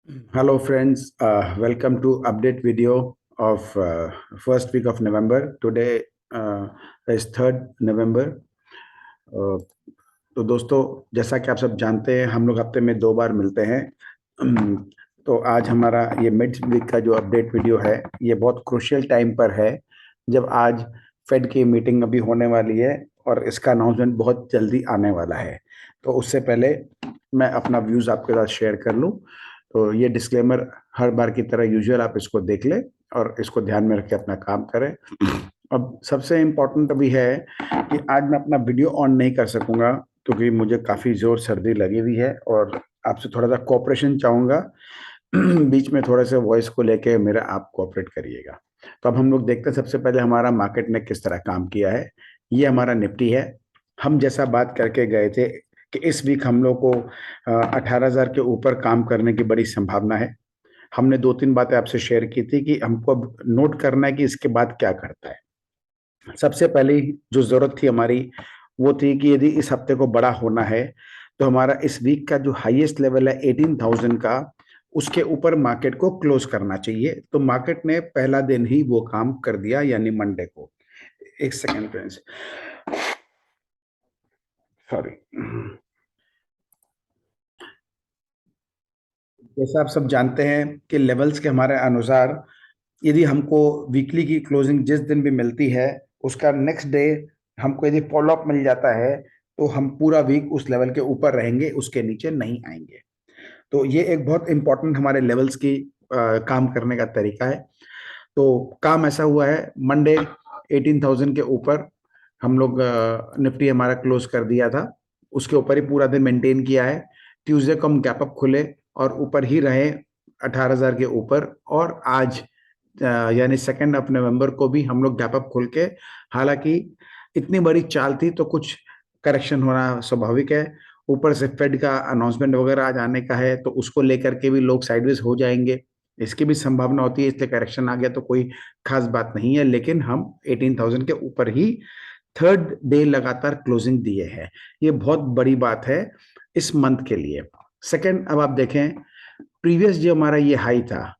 Hello friends, welcome to update video of first week of November. Today is 3rd November. तो दोस्तों, जैसा कि आप सब जानते हैं, हम लोग हफ्ते में 2 बार मिलते हैं। तो आज हमारा ये मिड वीक का जो अपडेट वीडियो है, ये बहुत क्रूशियल टाइम पर है, जब आज फेड की मीटिंग अभी होने वाली है और इसका अनाउंसमेंट बहुत जल्दी आने वाला है। तो उससे पहले मैं अपना व्यूज आपके साथ शेयर कर लूं। तो ये डिस्क्लेमर हर बार की तरह यूजुअल आप इसको देख लें और इसको ध्यान में रख के अपना काम करें। अब सबसे इम्पोर्टेंट अभी है कि आज मैं अपना वीडियो ऑन नहीं कर सकूंगा, क्योंकि मुझे काफ़ी ज़ोर सर्दी लगी हुई है और आपसे थोड़ा सा कोऑपरेशन चाहूँगा। बीच में थोड़े से वॉइस को लेके मेरा आप कोऑपरेट करिएगा। तो अब हम लोग देखते हैं सबसे पहले हमारा मार्केट ने किस तरह काम किया है। ये हमारा निफ्टी है। हम जैसा बात करके गए थे कि इस वीक हम लोग को 18,000 के ऊपर काम करने की बड़ी संभावना है। हमने 2-3 बातें आपसे शेयर की थी कि हमको अब नोट करना है कि इसके बाद क्या करता है। सबसे पहली जो जरूरत थी हमारी, वो थी कि यदि इस हफ्ते को बड़ा होना है तो हमारा इस वीक का जो हाईएस्ट लेवल है 18,000 का, उसके ऊपर मार्केट को क्लोज करना चाहिए। तो मार्केट ने पहला दिन ही वो काम कर दिया, यानी मंडे को। एक सेकेंड फ्रेंड्स, सॉरी। जैसा आप सब जानते हैं कि लेवल्स के हमारे अनुसार यदि हमको वीकली की क्लोजिंग जिस दिन भी मिलती है, उसका नेक्स्ट डे हमको यदि फॉलो अप मिल जाता है, तो हम पूरा वीक उस लेवल के ऊपर रहेंगे, उसके नीचे नहीं आएंगे। तो ये एक बहुत इंपॉर्टेंट हमारे लेवल्स की काम करने का तरीका है। तो काम ऐसा हुआ है, मंडे 18,000 के ऊपर हम लोग निफ्टी हमारा क्लोज कर दिया था। उसके ऊपर ही पूरा दिन मेंटेन किया है। ट्यूसडे को हम गैप अप खुले और ऊपर ही रहे 18,000 के ऊपर। और आज यानी 2 ऑफ नवंबर को भी हम लोग गैप अप खुल के, हालांकि इतनी बड़ी चाल थी तो कुछ करेक्शन होना स्वाभाविक है। ऊपर से फेड का अनाउंसमेंट वगैरह आज आने का है, तो उसको लेकर के भी लोग साइडवेज हो जाएंगे, इसकी भी संभावना होती है। इसलिए करेक्शन आ गया तो कोई खास बात नहीं है, लेकिन हम 18,000 के ऊपर ही थर्ड डे लगातार क्लोजिंग दिए हैं। ये बहुत बड़ी बात है इस मंथ के लिए। सेकंड, अब आप देखें, प्रीवियस जो हमारा ये हाई था,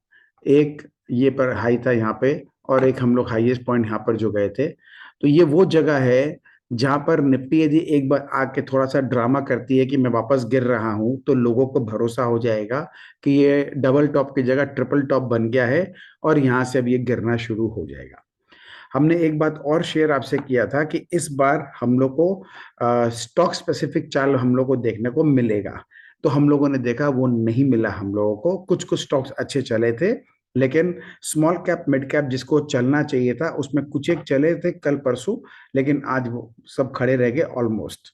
एक ये पर हाई था यहाँ पे, और एक हम लोग हाईएस्ट पॉइंट यहाँ पर जो गए थे। तो ये वो जगह है जहां पर निफ्टी यदि एक बार आके थोड़ा सा ड्रामा करती है कि मैं वापस गिर रहा हूं, तो लोगों को भरोसा हो जाएगा कि ये डबल टॉप की जगह ट्रिपल टॉप बन गया है और यहाँ से अब ये गिरना शुरू हो जाएगा। हमने एक बात और शेयर आपसे किया था कि इस बार हम लोग को स्टॉक स्पेसिफिक चार्ट हम लोग को देखने को मिलेगा। तो हम लोगों ने देखा वो नहीं मिला हम लोगों को। कुछ कुछ स्टॉक्स अच्छे चले थे, लेकिन स्मॉल कैप मिड कैप जिसको चलना चाहिए था, उसमें कुछ एक चले थे कल परसों, लेकिन आज वो सब खड़े रह गए ऑलमोस्ट।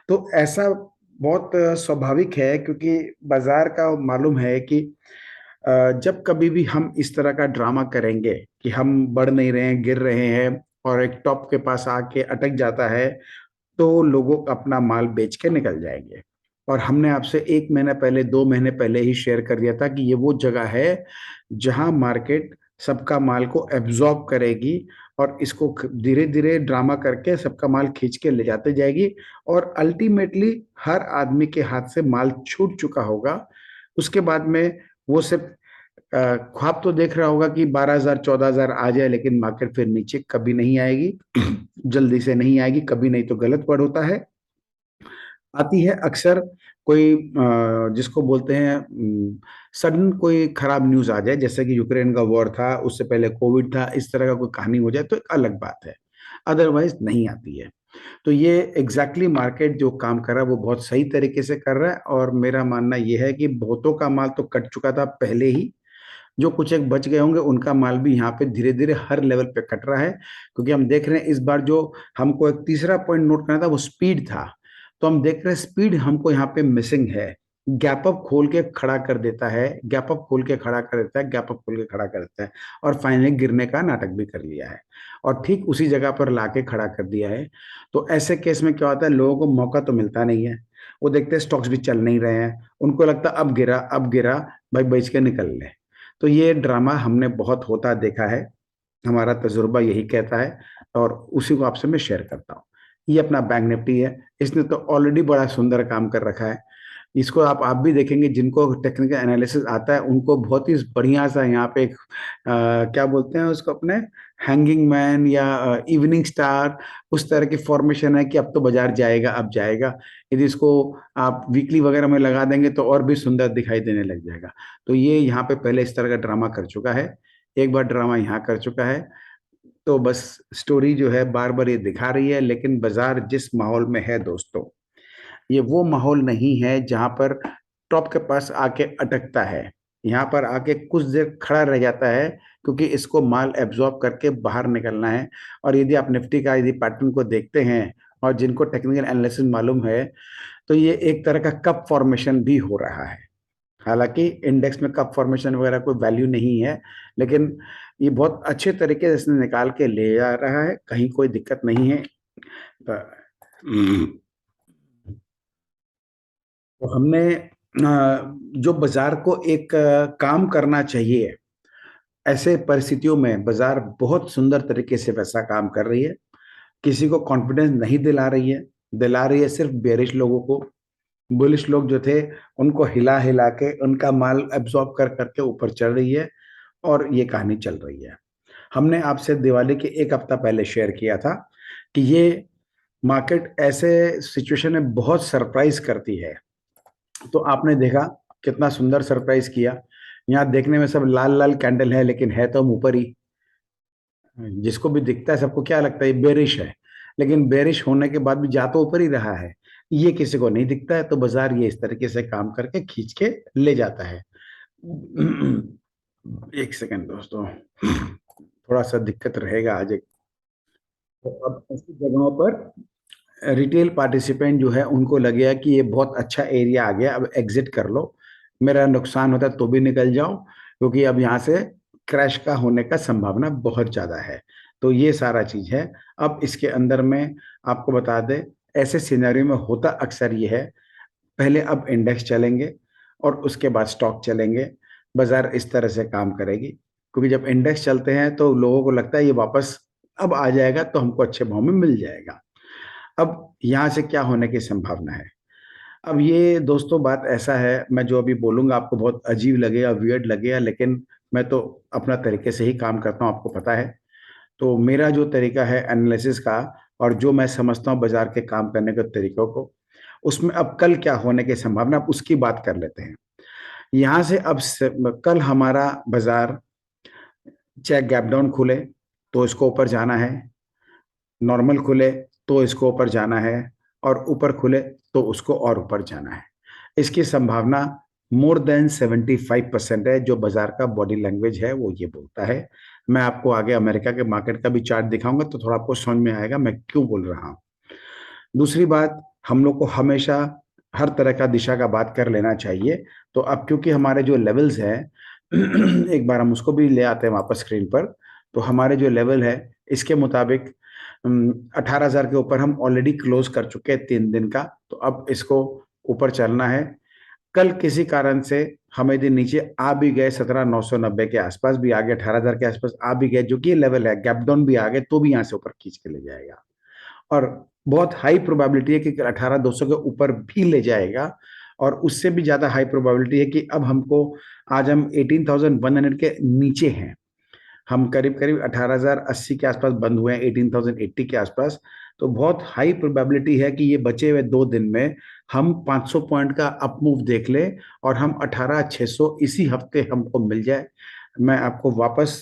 तो ऐसा बहुत स्वाभाविक है, क्योंकि बाजार का मालूम है कि जब कभी भी हम इस तरह का ड्रामा करेंगे कि हम बढ़ नहीं रहे हैं, गिर रहे हैं, और एक टॉप के पास आके अटक जाता है, तो लोगों अपना माल बेच के निकल जाएंगे। और हमने आपसे 1 महीना पहले, 2 महीने पहले ही शेयर कर दिया था कि ये वो जगह है जहां मार्केट सबका माल को एब्जॉर्ब करेगी और इसको धीरे धीरे ड्रामा करके सबका माल खींच के ले जाते जाएगी, और अल्टीमेटली हर आदमी के हाथ से माल छूट चुका होगा। उसके बाद में वो सिर्फ ख्वाब तो देख रहा होगा कि 12,000 14,000 आ जाए, लेकिन मार्केट फिर नीचे कभी नहीं आएगी। जल्दी से नहीं आएगी कभी, नहीं तो गलत वर्ड होता है। आती है अक्सर कोई जिसको बोलते हैं सडन कोई खराब न्यूज आ जाए, जैसे कि यूक्रेन का वॉर था, उससे पहले कोविड था, इस तरह का कोई कहानी हो जाए तो एक अलग बात है, अदरवाइज नहीं आती है। तो ये एग्जैक्टली मार्केट जो काम कर रहा है वो बहुत सही तरीके से कर रहा है, और मेरा मानना ये है कि बहुतों का माल तो कट चुका था पहले ही। जो कुछ एक बच गए होंगे उनका माल भी यहाँ पे धीरे धीरे हर लेवल पे कट रहा है, क्योंकि हम देख रहे हैं इस बार जो हमको एक तीसरा पॉइंट नोट करना था वो स्पीड था। तो हम देख रहे हैं स्पीड हमको यहाँ पे मिसिंग है। गैप अप खोल के खड़ा कर देता है, गैप अप खोल के खड़ा कर देता है, गैप अप खोल के खड़ा कर देता है, और फाइनली गिरने का नाटक भी कर लिया है, और ठीक उसी जगह पर लाके खड़ा कर दिया है। तो ऐसे केस में क्या होता है, लोगों को मौका तो मिलता नहीं है। वो देखते हैं स्टॉक्स भी चल नहीं रहे हैं, उनको लगता है अब गिरा, भाई बेच के निकल ले। तो ये ड्रामा हमने बहुत होता देखा है, हमारा तजुर्बा यही कहता है, और उसी को आपसे मैं शेयर करता हूँ। ये अपना बैंक निफ्टी है। इसने तो ऑलरेडी बड़ा सुंदर काम कर रखा है। इसको आप भी देखेंगे, जिनको टेक्निकल एनालिसिस आता है उनको बहुत ही बढ़िया सा यहाँ पे एक क्या बोलते हैं उसको अपने, हैंगिंग मैन या इवनिंग स्टार, उस तरह की फॉर्मेशन है कि अब तो बाजार जाएगा, अब जाएगा। यदि इसको आप वीकली वगैरह में लगा देंगे तो और भी सुंदर दिखाई देने लग जाएगा। तो ये यहाँ पे पहले इस तरह का ड्रामा कर चुका है, एक बार ड्रामा यहाँ कर चुका है। तो बस स्टोरी जो है बार बार ये दिखा रही है, लेकिन बाजार जिस माहौल में है दोस्तों, ये वो माहौल नहीं है जहां पर टॉप के पास आके अटकता है। यहाँ पर आके कुछ देर खड़ा रह जाता है, क्योंकि इसको माल एब्जॉर्ब करके बाहर निकलना है। और यदि आप निफ्टी का यदि पैटर्न को देखते हैं और जिनको टेक्निकल एनालिसिस मालूम है, तो ये एक तरह का कप फॉर्मेशन भी हो रहा है। हालांकि इंडेक्स में कप फॉर्मेशन वगैरह कोई वैल्यू नहीं है, लेकिन ये बहुत अच्छे तरीके से इसने निकाल के ले जा रहा है, कहीं कोई दिक्कत नहीं है। तो हमने जो बाजार को एक काम करना चाहिए, ऐसे परिस्थितियों में बाजार बहुत सुंदर तरीके से वैसा काम कर रही है। किसी को कॉन्फिडेंस नहीं दिला रही है, दिला रही है सिर्फ बेरिश लोगों को। बुलिश लोग जो थे उनको हिला हिला के उनका माल एब्जॉर्ब कर करके ऊपर चढ़ रही है, और ये कहानी चल रही है। हमने आपसे दिवाली के एक हफ्ता पहले शेयर किया था कि ये मार्केट ऐसे सिचुएशन में बहुत सरप्राइज करती है। तो आपने देखा कितना सुंदर सरप्राइज किया। यहाँ देखने में सब लाल लाल कैंडल है, लेकिन है तो हम ऊपर ही। जिसको भी दिखता है सबको क्या लगता है ये बेरिश है, लेकिन बेरिश होने के बाद भी जा तो ऊपर ही रहा है। ये किसी को नहीं दिखता है, तो बाजार ये इस तरीके से काम करके खींच के ले जाता है। एक सेकंड दोस्तों, थोड़ा सा दिक्कत रहेगा आज। तो अब ऐसी जगहों पर रिटेल पार्टिसिपेंट जो है उनको लगेगा कि ये बहुत अच्छा एरिया आ गया, अब एग्जिट कर लो। मेरा नुकसान होता है तो भी निकल जाओ, क्योंकि अब यहाँ से क्रैश का होने का संभावना बहुत ज्यादा है। तो ये सारा चीज है। अब इसके अंदर में आपको बता दें, ऐसे सिनेरियो में होता अक्सर ये है, पहले अब इंडेक्स चलेंगे और उसके बाद स्टॉक चलेंगे। बाजार इस तरह से काम करेगी, क्योंकि जब इंडेक्स चलते हैं तो लोगों को लगता है ये वापस अब आ जाएगा तो हमको अच्छे भाव में मिल जाएगा। अब यहाँ से क्या होने की संभावना है? अब ये दोस्तों बात ऐसा है, मैं जो अभी बोलूंगा आपको बहुत अजीब लगेगा, वियर्ड लगेगा, लेकिन मैं तो अपना तरीके से ही काम करता हूँ, आपको पता है। तो मेरा जो तरीका है एनालिसिस का, और जो मैं समझता हूँ बाजार के काम करने के तरीकों को, उसमें अब कल क्या होने की संभावना, अब उसकी बात कर लेते हैं। यहाँ से अब कल हमारा बाजार चाहे गैप डाउन खुले तो इसको ऊपर जाना है, नॉर्मल खुले तो इसको ऊपर जाना है, और ऊपर खुले तो उसको और ऊपर जाना है। इसकी संभावना मोर देन 75% है। जो बाजार का बॉडी लैंग्वेज है वो ये बोलता है। मैं आपको आगे अमेरिका के मार्केट का भी चार्ट दिखाऊंगा तो थोड़ा आपको समझ में आएगा मैं क्यों बोल रहा हूँ। दूसरी बात, हम लोग को हमेशा हर तरह का दिशा का बात कर लेना चाहिए। तो अब क्योंकि हमारे जो लेवल्स हैं एक बार हम उसको भी ले आते हैं वापस स्क्रीन पर। तो हमारे जो लेवल है इसके मुताबिक 18,000 के ऊपर हम ऑलरेडी क्लोज कर चुके हैं 3 दिन का। तो अब इसको ऊपर चलना है। कल किसी कारण से हम यदि नीचे आ भी गए 17,990 के आसपास भी आ गए, 18,000 के आसपास आ भी गए, जो कि लेवल है, गैप डाउन भी आ गए, तो भी यहाँ से ऊपर खींच के ले जाएगा। और बहुत हाई प्रोबेबिलिटी है कि 18,200 के ऊपर भी ले जाएगा। और उससे भी ज्यादा हाई प्रोबेबिलिटी है कि अब हमको, आज हम 18,100 के नीचे हैं, हम करीब करीब 18,080 के आसपास बंद हुए हैं, 18,080 के आसपास। तो बहुत हाई प्रोबेबिलिटी है कि ये बचे हुए 2 दिन में हम 500 पॉइंट का अप मूव देख ले, और हम 18,600 इसी हफ्ते हमको मिल जाए। मैं आपको वापस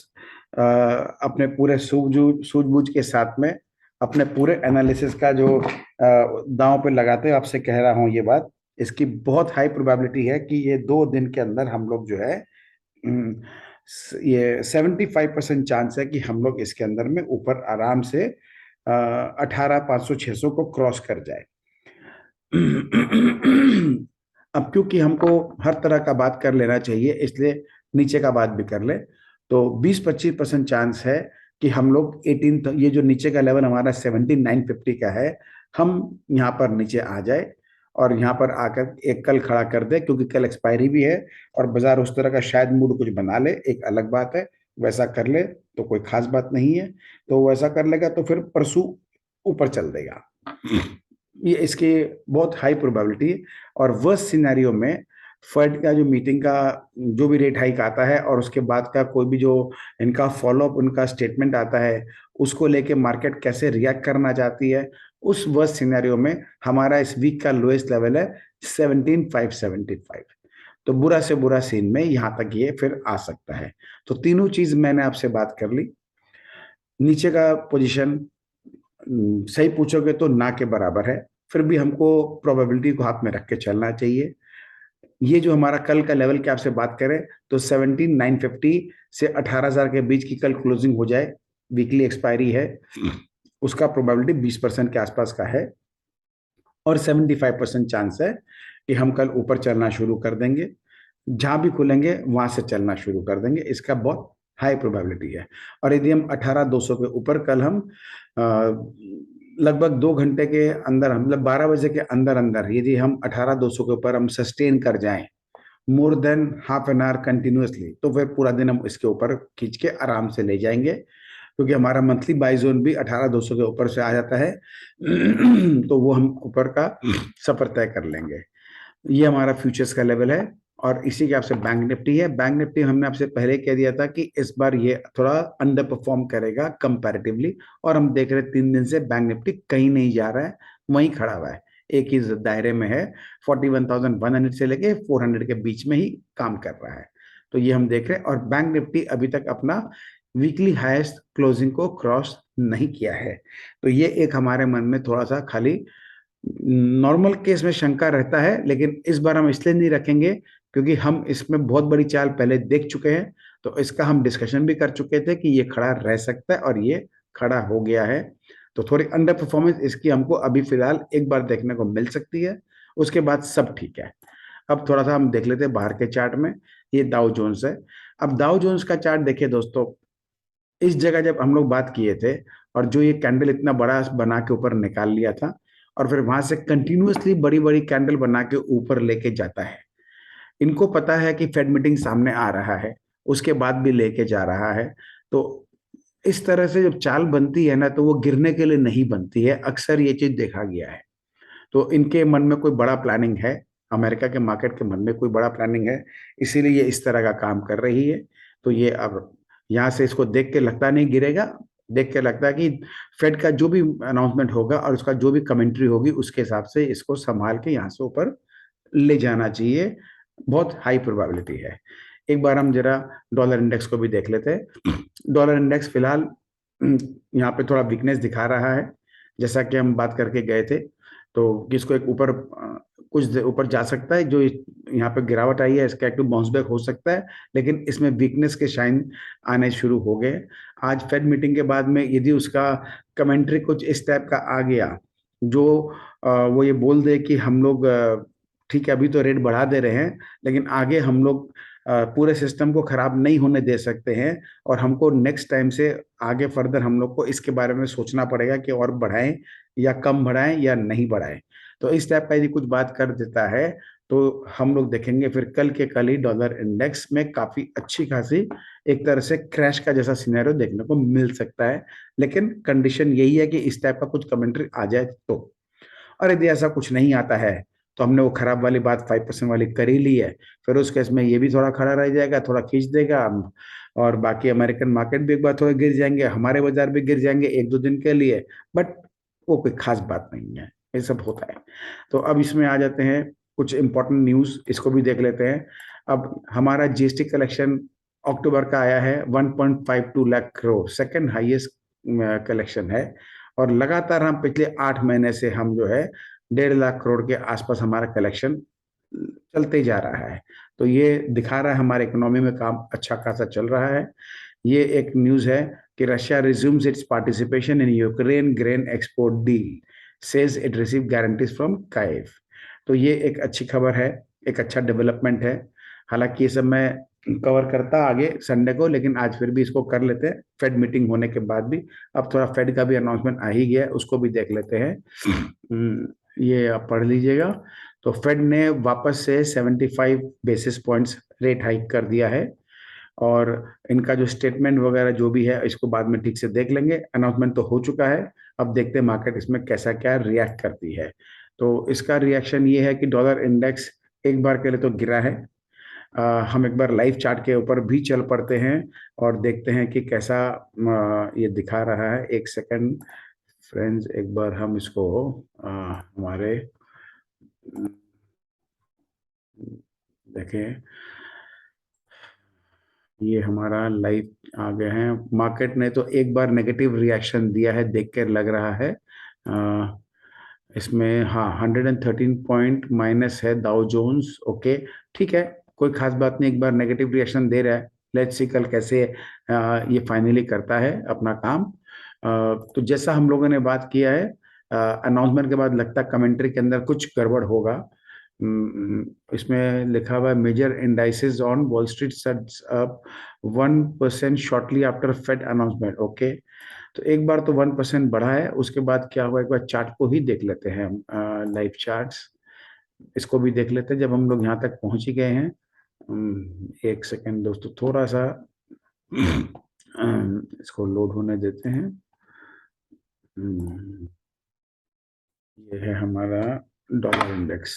अपने पूरे सूझबूझ के साथ में अपने पूरे एनालिसिस का जो दांव पे लगाते हुए आपसे कह रहा हूं ये बात, इसकी बहुत हाई प्रोबेबिलिटी है कि ये 2 दिन के अंदर हम लोग जो है, ये 75% चांस है कि हम लोग इसके अंदर में ऊपर आराम से 18,500 600 को क्रॉस कर जाए। अब क्योंकि हमको हर तरह का बात कर लेना चाहिए, इसलिए नीचे का बात भी कर ले। तो 20-25% चांस है कि हम लोग 18, ये जो नीचे का लेवल हमारा 17,950 का है, हम यहाँ पर नीचे आ जाए और यहाँ पर आकर एक कल खड़ा कर दे, क्योंकि कल एक्सपायरी भी है। और बाजार उस तरह का शायद मूड कुछ बना ले, एक अलग बात है। वैसा कर ले तो कोई खास बात नहीं है। तो वैसा कर लेगा तो फिर परसों ऊपर चल देगा। ये इसकी बहुत हाई प्रोबेबिलिटी है। और वर्स्ट सिनेरियो में फेड का जो मीटिंग का जो भी रेट हाइक आता है और उसके बाद का कोई भी जो इनका फॉलोअप उनका स्टेटमेंट आता है, उसको लेके मार्केट कैसे रिएक्ट करना चाहती है, उस वर्स्ट सिनेरियो में हमारा इस वीक का लोएस्ट लेवल है 17,575। तो बुरा से बुरा सीन में यहां तक ये फिर आ सकता है। तो तीनों चीज मैंने आपसे बात कर ली। नीचे का पोजीशन सही पूछोगे तो ना के बराबर है, फिर भी हमको प्रोबेबिलिटी को हाथ में रख के चलना चाहिए। ये जो हमारा कल का लेवल की आपसे बात करें तो 17,950 से 18,000 के बीच की कल क्लोजिंग हो जाए, वीकली एक्सपायरी है, उसका प्रोबेबिलिटी 20% के आसपास का है। और 75% चांस है कि हम कल ऊपर चलना शुरू कर देंगे, जहां भी खुलेंगे वहां से चलना शुरू कर देंगे, इसका बहुत हाई प्रोबेबिलिटी है। और यदि हम 18,200 के ऊपर कल हम लगभग 2 घंटे के अंदर, हम मतलब 12 बजे के अंदर अंदर यदि हम 18,200 के ऊपर हम सस्टेन कर जाएं more than half an hour continuously, तो फिर पूरा दिन हम इसके ऊपर खींच के आराम से ले जाएंगे, क्योंकि हमारा मंथली बाई जोन भी 18,200 के ऊपर से आ जाता है। तो वो हम ऊपर का सफर तय कर लेंगे। ये हमारा फ्यूचर्स का लेवल है। और इसी के आपसे बैंक निफ्टी है। बैंक निफ्टी हमने आपसे पहले कह दिया था कि इस बार ये थोड़ा अंडर परफॉर्म करेगा कंपैरेटिवली, और हम देख रहे 3 दिन से बैंक निफ्टी कहीं नहीं जा रहा है, वहीं खड़ा हुआ है, एक ही दायरे में है, 41,100 से लेके 400 के बीच में ही काम कर रहा है। तो ये हम देख रहे हैं। और बैंक निफ्टी अभी तक अपना वीकली हाईएस्ट क्लोजिंग को क्रॉस नहीं किया है। तो ये एक हमारे मन में थोड़ा सा खाली नॉर्मल केस में शंका रहता है, लेकिन इस बार हम इसलिए नहीं रखेंगे क्योंकि हम इसमें बहुत बड़ी चाल पहले देख चुके हैं। तो इसका हम डिस्कशन भी कर चुके थे कि ये खड़ा रह सकता है, और ये खड़ा हो गया है। तो थोड़ी अंडर परफॉर्मेंस इसकी हमको अभी फिलहाल एक बार देखने को मिल सकती है, उसके बाद सब ठीक है। अब थोड़ा सा हम देख लेते हैं बाहर के चार्ट में। ये डाउ जोन्स है। अब डाउ जोन्स का चार्ट देखिए दोस्तों, इस जगह जब हम लोग बात किए थे, और जो ये कैंडल इतना बड़ा बना के ऊपर निकाल लिया था, और फिर वहां से कंटिन्यूअसली बड़ी बड़ी कैंडल बना के ऊपर लेके जाता है। इनको पता है कि फेड मीटिंग सामने आ रहा है, उसके बाद भी लेके जा रहा है। तो इस तरह से जब चाल बनती है ना, तो वो गिरने के लिए नहीं बनती है, अक्सर ये चीज देखा गया है। तो इनके मन में कोई बड़ा प्लानिंग है, अमेरिका के मार्केट के मन में कोई बड़ा प्लानिंग है, इसीलिए ये इस तरह का काम कर रही है। तो ये अब यहाँ से इसको देख के लगता नहीं गिरेगा, देख के लगता है कि फेड का जो भी अनाउंसमेंट होगा और उसका जो भी कमेंट्री होगी, उसके हिसाब से इसको संभाल के यहाँ से ऊपर ले जाना चाहिए। बहुत हाई प्रोबेबिलिटी है। एक बार हम जरा डॉलर इंडेक्स को भी देख लेते हैं। डॉलर इंडेक्स फिलहाल यहाँ पे थोड़ा वीकनेस दिखा रहा है, जैसा कि हम बात करके गए थे। तो किसको एक ऊपर कुछ ऊपर जा सकता है, जो यहाँ पे गिरावट आई है इसका एक बाउंस बैक हो सकता है, लेकिन इसमें वीकनेस के साइन आने शुरू हो गए। आज फेड मीटिंग के बाद में यदि उसका कमेंट्री कुछ इस टाइप का आ गया, जो वो ये बोल दे कि हम लोग ठीक है अभी तो रेट बढ़ा दे रहे हैं, लेकिन आगे हम लोग पूरे सिस्टम को खराब नहीं होने दे सकते हैं, और हमको नेक्स्ट टाइम से आगे फर्दर हम लोग को इसके बारे में सोचना पड़ेगा कि और बढ़ाएं या कम बढ़ाएं या नहीं बढ़ाएं। तो इस टाइप का यदि कुछ बात कर देता है, तो हम लोग देखेंगे फिर कल के कल ही डॉलर इंडेक्स में काफी अच्छी खासी एक तरह से क्रैश का जैसा सिनेरियो देखने को मिल सकता है। लेकिन कंडीशन यही है कि इस टाइप का कुछ कमेंट्री आ जाए तो। और यदि ऐसा कुछ नहीं आता है, तो हमने वो खराब वाली बात 5% वाली कर ही ली है, फिर उस केस में ये भी थोड़ा खड़ा रह जाएगा, थोड़ा खींच देगा, और बाकी अमेरिकन मार्केट भी एक बार थोड़े गिर जाएंगे, हमारे बाजार भी गिर जाएंगे 1-2 दिन के लिए, बट वो कोई खास बात नहीं है, ये सब होता है। तो अब इसमें आ जाते हैं कुछ इंपॉर्टेंट न्यूज, इसको भी देख लेते हैं। अब हमारा जीएसटी कलेक्शन अक्टूबर का आया है 1.52 lakh crore, second highest collection है। और लगातार हम पिछले 8 महीने से हम जो है 1.5 लाख करोड़ के आसपास हमारा कलेक्शन चलते जा रहा है। तो ये दिखा रहा है हमारे इकोनॉमी में काम अच्छा खासा चल रहा है। ये एक न्यूज है कि Russia resumes it's participation in Ukraine grain export deal, says it receive guarantees from Kyiv. तो ये एक अच्छी खबर है, एक अच्छा डेवलपमेंट है। हालांकि ये सब मैं कवर करता आगे संडे को, लेकिन आज फिर भी इसको कर लेते हैं फेड मीटिंग होने के बाद भी। अब थोड़ा फेड का भी अनाउंसमेंट आ ही गया है, उसको भी देख लेते हैं। ये आप पढ़ लीजिएगा। तो फेड ने वापस से 75 बेसिस पॉइंट्स रेट हाइक कर दिया है, और इनका जो स्टेटमेंट वगैरह जो भी है इसको बाद में ठीक से देख लेंगे। अनाउंसमेंट तो हो चुका है, अब देखते हैं मार्केट इसमें कैसा क्या रिएक्ट करती है। तो इसका रिएक्शन ये है कि डॉलर इंडेक्स एक बार के लिए तो गिरा है। हम एक बार लाइव चार्ट के ऊपर भी चल पड़ते हैं और देखते हैं कि कैसा ये दिखा रहा है। एक सेकंड फ्रेंड्स, एक बार हम इसको हमारे देखें, ये हमारा लाइव आ गया है। मार्केट ने तो एक बार नेगेटिव रिएक्शन दिया है, देख कर लग रहा है। इसमें हाँ 113 पॉइंट माइनस है दाउ जोन्स। ओके, ठीक है, कोई खास बात नहीं, एक बार नेगेटिव रिएक्शन दे रहा है। लेट्स सी कल कैसे ये फाइनली करता है अपना काम। तो जैसा हम लोगों ने बात किया है, अनाउंसमेंट के बाद लगता है कमेंट्री के अंदर कुछ गड़बड़ होगा। इसमें लिखा हुआ है major indices on Wall Street sets up 1% shortly after Fed announcement. Okay, तो एक बार तो 1% बढ़ा है, उसके बाद क्या हुआ एक बार चार्ट को ही देख लेते हैं हम, लाइव चार्ट्स इसको भी देख लेते हैं जब हम लोग यहाँ तक पहुंच ही गए हैं। एक सेकेंड दोस्तों, थोड़ा सा इसको लोड होने देते हैं। ये है हमारा डॉलर इंडेक्स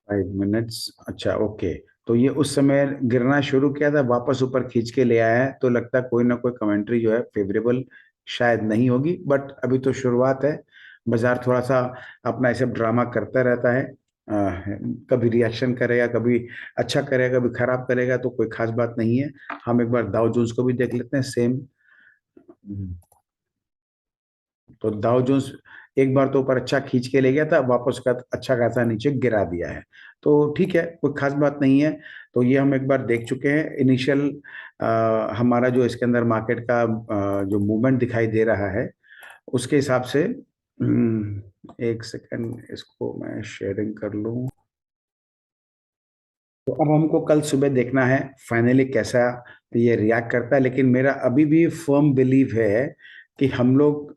5 मिनट्स। अच्छा, ओके, तो ये उस समय गिरना शुरू किया था, वापस ऊपर खींच के ले आया है, तो लगता है कोई ना कोई कमेंट्री जो है फेवरेबल शायद नहीं होगी, बट अभी तो शुरुआत है। बाजार थोड़ा सा अपना ऐसे ड्रामा करता रहता है। कभी रिएक्शन करेगा, कभी अच्छा करेगा, कभी खराब करेगा, तो कोई खास बात नहीं है। हम एक बार दाउ जोन्स को भी देख लेते हैं सेम। तो दाउ जोन्स एक बार तो ऊपर अच्छा खींच के ले गया था, वापस का अच्छा खासा नीचे गिरा दिया है। तो ठीक है, कोई खास बात नहीं है। तो ये हम एक बार देख चुके हैं इनिशियल हमारा जो इसके अंदर मार्केट का जो मूवमेंट दिखाई दे रहा है उसके हिसाब से। एक सेकंड, इसको मैं शेयरिंग कर लूं। तो अब हमको कल सुबह देखना है फाइनली कैसा ये रिएक्ट करता है, लेकिन मेरा अभी भी फर्म बिलीव है कि हम लोग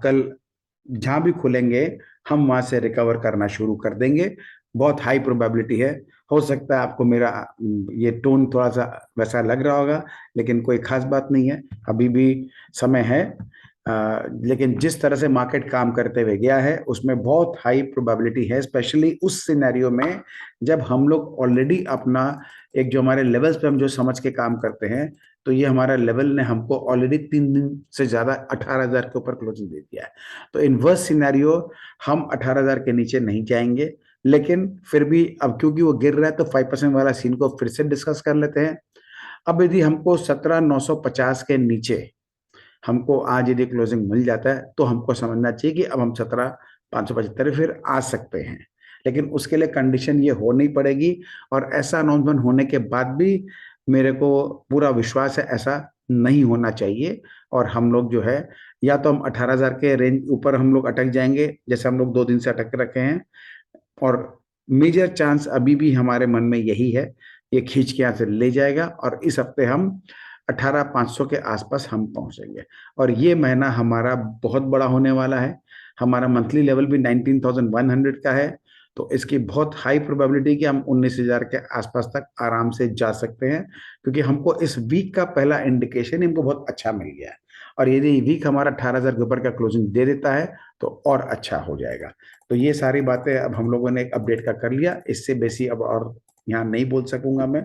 कल जहां भी खुलेंगे हम वहां से रिकवर करना शुरू कर देंगे। बहुत हाई प्रोबेबिलिटी है। हो सकता है आपको मेरा ये टोन थोड़ा सा वैसा लग रहा होगा, लेकिन कोई खास बात नहीं है, अभी भी समय है। लेकिन जिस तरह से मार्केट काम करते हुए गया है उसमें बहुत हाई प्रोबेबिलिटी है, स्पेशली उस सिनेरियो में जब हम लोग ऑलरेडी अपना एक जो हमारे लेवल्स पे हम जो समझ के काम करते हैं, तो ये हमारा लेवल ने हमको ऑलरेडी 3 दिन से ज्यादा 18,000 के ऊपर क्लोजिंग दे दिया है। तो इन वर्स्ट सिनेरियो हम 18,000 के नीचे नहीं जाएंगे, लेकिन फिर भी अब क्योंकि वो गिर रहा है तो 5% वाला सीन को फिर से डिस्कस कर लेते हैं। अब यदि हमको 17,950 के नीचे हमको आज यदि क्लोजिंग मिल जाता है तो हमको समझना चाहिए कि अब हम 17,575 फिर आ सकते हैं। लेकिन उसके लिए कंडीशन ये होनी पड़ेगी, और ऐसा अनाउंसमेंट होने के बाद भी मेरे को पूरा विश्वास है ऐसा नहीं होना चाहिए। और हम लोग जो है या तो हम 18,000 के रेंज ऊपर हम लोग अटक जाएंगे जैसे हम लोग 2 दिन से अटक रखे हैं, और मेजर चांस अभी भी हमारे मन में यही है, ये खींच के यहाँ से ले जाएगा और इस हफ्ते हम 18,500 के आसपास हम पहुंचेंगे। और ये महीना हमारा बहुत बड़ा होने वाला है। हमारा मंथली लेवल भी 19,100 का है, तो इसकी बहुत हाई प्रोबेबिलिटी कि हम 19,000 के आसपास तक आराम से जा सकते हैं, क्योंकि हमको इस वीक का पहला इंडिकेशन हमको बहुत अच्छा मिल गया है। और यदि वीक हमारा 18,000 के ऊपर का क्लोजिंग दे देता है तो और अच्छा हो जाएगा। तो ये सारी बातें अब हम लोगों ने एक अपडेट का कर लिया, इससे बेसी अब और यहाँ नहीं बोल सकूंगा मैं।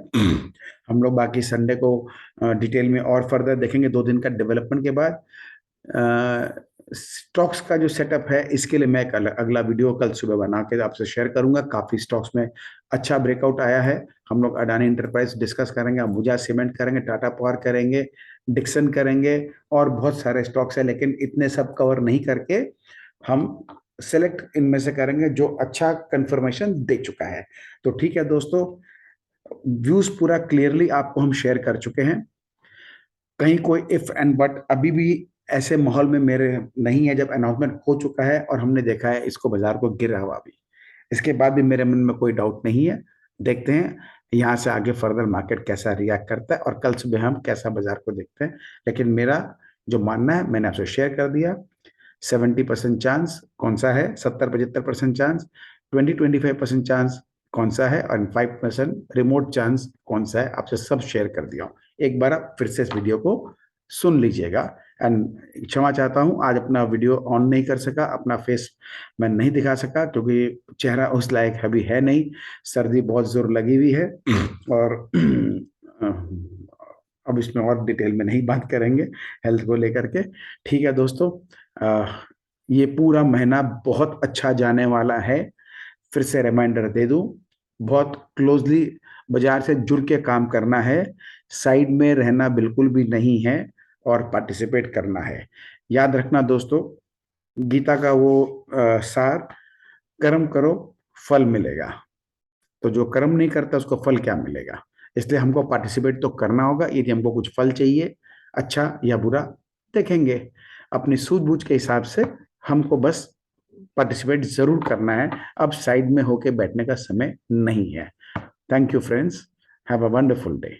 हम लोग बाकी संडे को डिटेल में और फर्दर देखेंगे 2 दिन का डेवलपमेंट के बाद। स्टॉक्स का जो सेटअप है इसके लिए मैं कल अगला वीडियो कल सुबह बना के आपसे शेयर करूंगा। काफी स्टॉक्स में अच्छा ब्रेकआउट आया है। हम लोग अडानी इंटरप्राइज डिस्कस करेंगे, अंबुजा सीमेंट करेंगे, टाटा पावर करेंगे, डिक्सन करेंगे, और बहुत सारे स्टॉक्स है, लेकिन इतने सब कवर नहीं करके हम सेलेक्ट इनमें से करेंगे जो अच्छा कंफर्मेशन दे चुका है। तो ठीक है दोस्तों, व्यूज पूरा क्लियरली आपको हम शेयर कर चुके हैं। कहीं कोई इफ एंड बट अभी भी ऐसे माहौल में मेरे नहीं है जब अनाउंसमेंट हो चुका है और हमने देखा है इसको बाजार को गिरा हुआ भी, इसके बाद भी मेरे मन में कोई डाउट नहीं है। देखते हैं यहाँ से आगे फर्दर मार्केट कैसा रिएक्ट करता है और कल सुबह हम कैसा बाजार को देखते हैं। लेकिन मेरा जो मानना है मैंने आपसे शेयर कर दिया। 70% चांस कौन सा है, 70-75% चांस, 20-25% चांस कौन सा है, और 5% रिमोट चांस कौन सा है, आपसे सब शेयर कर दिया हूँ। एक बार आप फिर से इस वीडियो को सुन लीजिएगा। एंड क्षमा चाहता हूँ, आज अपना वीडियो ऑन नहीं कर सका, अपना फेस मैं नहीं दिखा सका क्योंकि चेहरा उस लायक अभी है नहीं, सर्दी बहुत जोर लगी हुई है। और अब इसमें और डिटेल में नहीं बात करेंगे हेल्थ को लेकर के। ठीक है दोस्तों, ये पूरा महीना बहुत अच्छा जाने वाला है। फिर से रिमाइंडर दे दूं, बहुत क्लोजली बाजार से जुड़ के काम करना है, साइड में रहना बिल्कुल भी नहीं है और पार्टिसिपेट करना है। याद रखना दोस्तों, गीता का वो सार, कर्म करो फल मिलेगा। तो जो कर्म नहीं करता उसको फल क्या मिलेगा? इसलिए हमको पार्टिसिपेट तो करना होगा। यदि हमको कुछ फल चाहिए, अच्छा या बुरा, देखेंगे अपनी सूझबूझ के हिसाब से। हमको बस पार्टिसिपेट जरूर करना है, अब साइड में होके बैठने का समय नहीं है। Thank you friends, have a wonderful day.